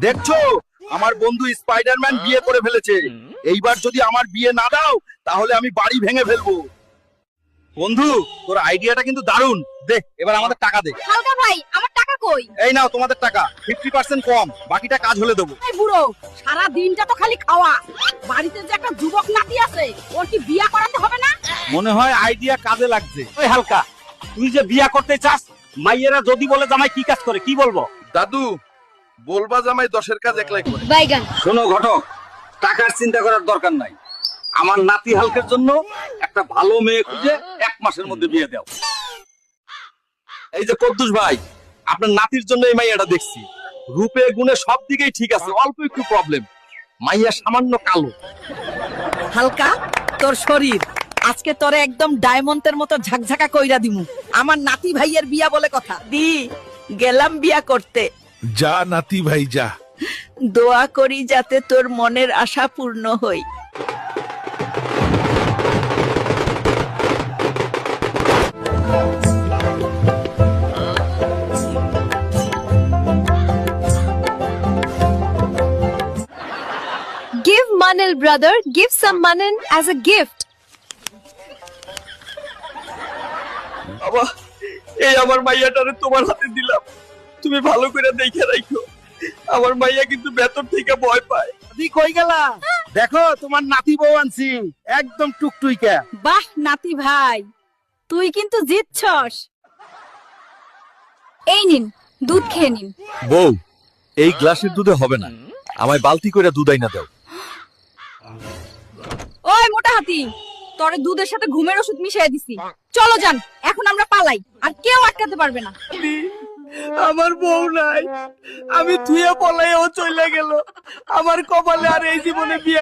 দেখছো আমার বন্ধু স্পাইডারম্যান বিয়ে করে ফেলেছে। এইবার যদি আমার বিয়ে না দাও তাহলে আমি বাড়ি ভেঙে ফেলবো। বন্ধু, তোর আইডিয়াটা কিন্তু দারুণ। দে, এবার আমাদের টাকা দে। হালকা ভাই, আমার টাকা কই? এই নাও তোমাদের টাকা, 50% কম, বাকিটা কাজ হলে দেবো। এই বুড়ো, সারা দিনটা তো খালি খাওয়া। বাড়িতে যে একটা যুবক নাতি আছে, ওর কি বিয়া করাতে হবে না? মনে হয় আইডিয়া কাজে লাগছে। ওই হালকা, তুই যে বিয়া করতে চাস, মাইয়েরা যদি বলে জামাই কি কাজ করে, কি বলবো? দাদু, বলবা জামাই 10-এর কাজ একলাই করে। বাইগান। শোনো ঘটক, টাকার চিন্তা করার দরকার নাই। আমার নাতি হালকের জন্য একটা ভালো মেয়ে খুঁজে 1 মাসের মধ্যে বিয়ে দাও। এই যে কদ্দুস ভাই, আপনার নাতির জন্য এই মাইয়াটা দেখছি। রূপে গুণে সব দিকেই ঠিক আছে, অল্প একটু প্রবলেম। মাইয়া সামান্য কালো। হালকা, তোর শরীর আজকে তোরে একদম ডায়মন্ডের মতো ঝাকঝাকা কইরা দিমু। আমার নাতি ভাইয়ের বিয়া বলে কথা। দি গেলাম বিয়া করতে। যা নাতি ভাই যা। দোয়া করি যাতে তোর মনের আশা পূর্ণ হয়। Give Manil brother, give some Manin as a gift. বাবা, এই আমার মাইয়াটারে তোমার হাতে দিলাম, তুমি ভালো করে দেখে রাখো। আমার মাইয়া কিন্তু ভেতর থেকে ভয় পায়। দি কই গেলা? দেখো তোমার নাতি বউ আনছি, একদম টুকটুইকা। বাহ নাতি ভাই, তুই কিন্তু জিতছস। এই নিন, দুধ খেয়ে নিন। বউ, এই গ্লাসের দুধে হবে না, আমায় বালতি করে দুধ আইনা দাও। ওই মোটা হাতি, তোরে দুধের সাথে ঘুমের ওষুধ মিশিয়ে দিছি। চলো যান, এখন আমরা পালাই, আর কেউ আটকাতে পারবে না। আমার বউ নাই, আমি থুয়ে পলাইও চলে গেল। আমার কপালে আর এই জীবনে বিয়ে